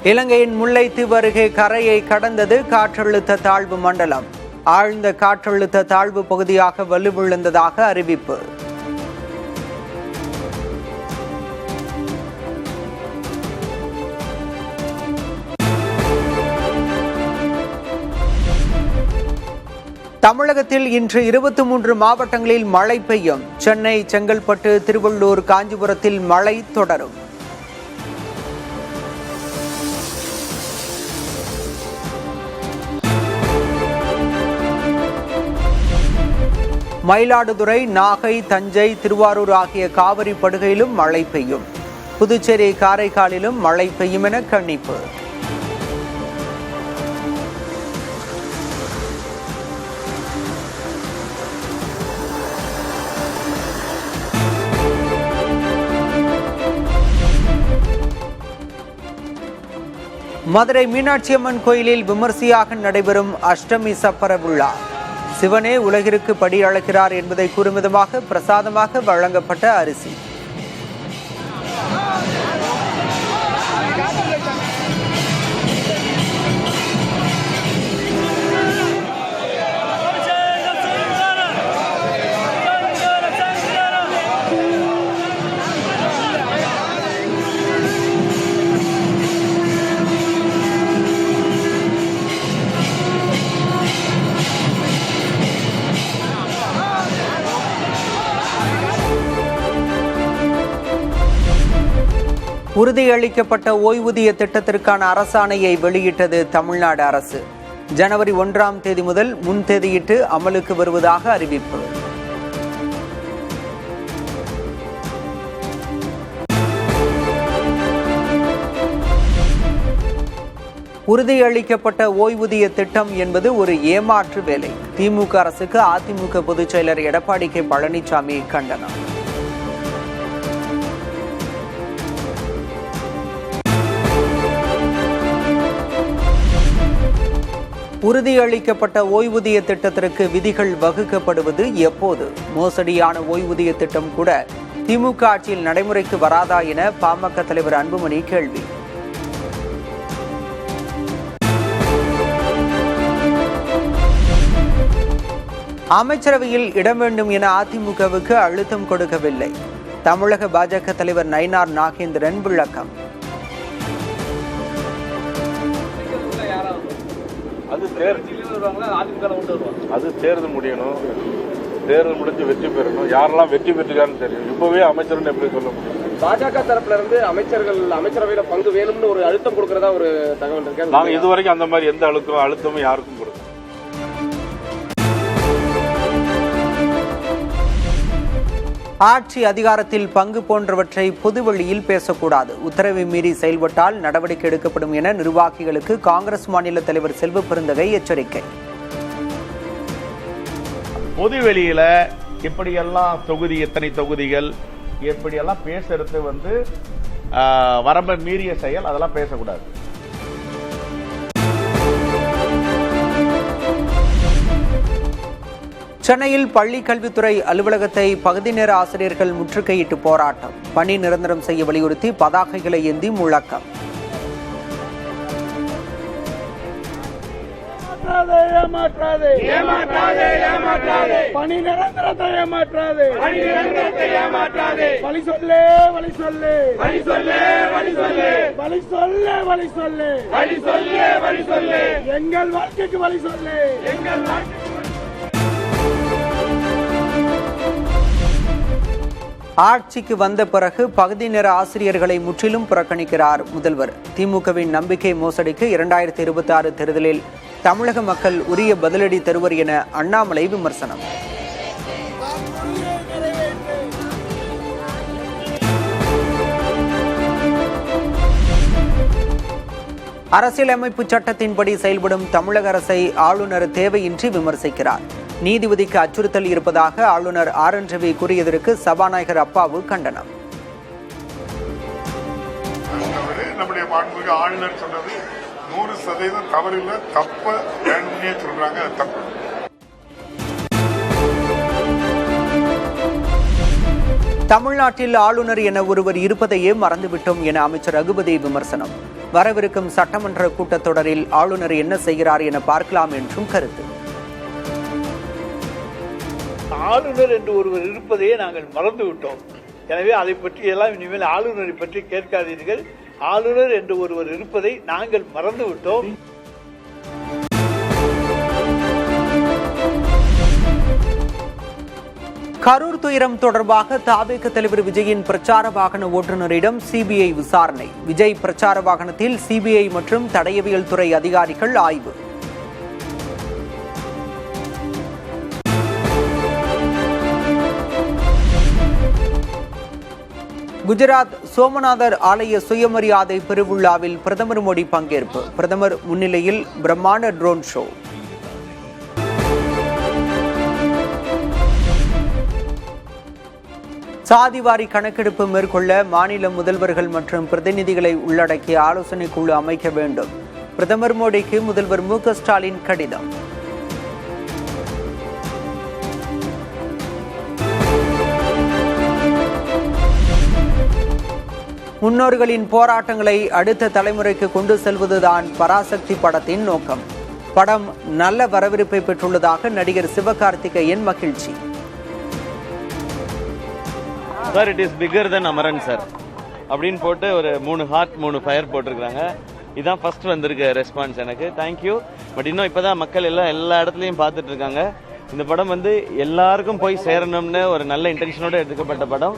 இலங்கையின் முல்லைத்தீவு அருகே கரையை கடந்தது காற்றழுத்த தாழ்வு மண்டலம். ஆழ்ந்த காற்றழுத்த தாழ்வு பகுதியாக வலுவிழந்ததாக அறிவிப்பு. தமிழகத்தில் இன்று 23 மாவட்டங்களில் மழை பெய்யும். சென்னை, செங்கல்பட்டு, திருவள்ளூர், காஞ்சிபுரத்தில் மழை தொடரும். மயிலாடுதுறை, நாகை, தஞ்சை, திருவாரூர் ஆகிய காவிரி படுகையிலும் மழை பெய்யும். புதுச்சேரி, காரைக்காலிலும் மழை பெய்யும் என கணிப்பு. மதுரை மீனாட்சியம்மன் கோயிலில் விமர்சையாக நடைபெறும் அஷ்டமி சப்பர விழா. சிவனே உலகிற்கு படி அழைக்கிறார் என்பதை கூறும் விதமாக பிரசாதமாக வழங்கப்பட்ட அரிசி. உறுதியளிக்கப்பட்ட ஓய்வூதிய திட்டத்திற்கான அரசாணையை வெளியிட்டது தமிழ்நாடு அரசு. ஜனவரி 1ஆம் தேதி முதல் முன்தேதியிட்டு அமலுக்கு வருவதாக அறிவிப்பு. உறுதியளிக்கப்பட்ட ஓய்வூதிய திட்டம் என்பது ஒரு ஏமாற்று வேலை. திமுக அரசுக்கு அதிமுக பொதுச் செயலர் எடப்பாடி கே பழனிசாமி கண்டனம். உறுதியளிக்கப்பட்ட ஓய்வூதிய திட்டத்திற்கு விதிகள் வகுக்கப்படுவது எப்போது? மோசடியான ஓய்வூதிய திட்டம் கூட திமுக ஆட்சியில் நடைமுறைக்கு வராதா என பாமக தலைவர் அன்புமணி கேள்வி. அமைச்சரவையில் இடம் வேண்டும் என அதிமுகவுக்கு அழுத்தம் கொடுக்கவில்லை. தமிழக பாஜக தலைவர் நயினார் நாகேந்திரன் விளக்கம். அது தேர்தல் முடியணும். தேர்தல் முடிஞ்சு வெற்றி பெறணும். யாரெல்லாம் வெற்றி பெற்றுக்கான்னு தெரியும். இப்பவே அமைச்சர் எப்படி சொல்ல முடியும்? பாஜக தரப்புல இருந்து அமைச்சரவையில பங்கு வேணும்னு ஒரு அழுத்தம் கொடுக்கறதா ஒரு தகவல் இருக்கு. நாங்க இதுவரைக்கும் அந்த மாதிரி எந்த அழுத்தமும் யாருக்கும் கொடுக்கல. ஆட்சி அதிகாரத்தில் பங்கு போன்றவற்றை பொதுவெளியில் பேசக்கூடாது. உத்தரவை மீறி செயல்பட்டால் நடவடிக்கை எடுக்கப்படும் என நிர்வாகிகளுக்கு காங்கிரஸ் மாநில தலைவர் செல்வ பெருந்தகை எச்சரிக்கை. பொதுவெளியில இப்படியெல்லாம் எத்தனை தொகுதிகள் எப்படியெல்லாம் பேசுறது வரம்பை மீறிய செயல். அதெல்லாம் பேசக்கூடாது. சென்னையில் பள்ளி கல்வித்துறை அலுவலகத்தை பகுதி நேர ஆசிரியர்கள் முற்றுகையிட்டு போராட்டம். பணி நிரந்தரம் செய்ய வலியுறுத்தி பதாகைகளை ஏந்தி முழக்கம். பணி நிரந்தரத்தை ஏமாற்றாதே. வழி சொல்லு, வழி சொல்லு, வழி சொல்லு, வழி சொல்லு, வழி சொல்லு, வழி சொல்லு, வழி சொல்லு, வழி சொல்லு, எங்கள் வாழ்க்கைக்கு வழி சொல்லு, எங்கள் வாழ்க்கைக்கு. ஆட்சிக்கு வந்த பிறகு பகுதி நேர ஆசிரியர்களை முற்றிலும் புறக்கணிக்கிறார் முதல்வர். திமுகவின் நம்பிக்கை மோசடிக்கு 2026 தேர்தலில் தமிழக மக்கள் உரிய பதிலடி தருவர் என அண்ணாமலை விமர்சனம். அரசியலமைப்பு சட்டத்தின்படி செயல்படும் தமிழக அரசை ஆளுநர் தேவையின்றி விமர்சிக்கிறார். நீதிபதிக்கு அச்சுறுத்தல் இருப்பதாக ஆளுநர் RN ரவி கூறியதற்கு சபாநாயகர் அப்பாவு கண்டனம். நம்முடைய மாண்புமிகு ஆளுநர் சொன்னது 100% தவறில்லை, தப்ப வேணும்னே சொல்றாங்க. தப்பு. தமிழ்நாட்டில் ஆளுநர் என ஒருவர் இருப்பதையே மறந்துவிட்டோம் என அமைச்சர் ரகுபதி விமர்சனம். வரவிருக்கும் சட்டமன்ற கூட்டத்தொடரில் ஆளுநர் என்ன செய்கிறார் என பார்க்கலாம் என்றும் கருத்து. ஆளுநர் என்று ஒருவர் இருப்பதையே நாங்கள் மறந்துவிட்டோம். எனவே அதை பற்றி எல்லாம் இனிமேல் ஆளுநரை பற்றி கேட்காதீர்கள். ஆளுநர் என்று ஒருவர் இருப்பதை நாங்கள் மறந்துவிட்டோம். கரூர் துயரம் தொடர்பாக தவேக தலைவர் விஜயின் பிரச்சார வாகன ஓட்டுநரிடம் சிபிஐ விசாரணை. விஜய் பிரச்சார வாகனத்தில் சிபிஐ மற்றும் தடயவியல் துறை அதிகாரிகள் ஆய்வு. குஜராத் சோமநாதர் ஆலய சுயமரியாதை பெருவிழாவில் பிரதமர் மோடி பங்கேற்பு. பிரதமர் முன்னிலையில் பிரம்மாண்ட ட்ரோன் ஷோ. சாதிவாரி கணக்கெடுப்பு மேற்கொள்ள மாநில முதல்வர்கள் மற்றும் பிரதிநிதிகளை உள்ளடக்கிய ஆலோசனை குழு அமைக்க வேண்டும். பிரதமர் மோடிக்கு முதல்வர் மு.க. ஸ்டாலின் கடிதம். முன்னோர்களின் போராட்டங்களை அடுத்த தலைமுறைக்கு கொண்டு செல்வதுதான் பராசக்தி படத்தின் நோக்கம். படம் நல்ல வரவேற்பை பெற்றுள்ளதாக நடிகர் சிவகார்த்திகேயன் மகிழ்ச்சி. Sir, it is bigger then Amaran sir அப்படின்னு போட்டு ஒரு 3 ஹார்ட் 3 ஃபயர் போட்டிருக்காங்க. இதுதான் ஃபர்ஸ்ட் வந்திருக்க ரெஸ்பான்ஸ் எனக்கு. தேங்க்யூ. பட் இன்னும் இப்போதான் மக்கள் எல்லா இடத்துலையும் பார்த்துட்டு இருக்காங்க. இந்த படம் எல்லாருக்கும் போய் சேரணும்னு ஒரு நல்ல இன்டென்ஷனோட எடுக்கப்பட்ட படம்.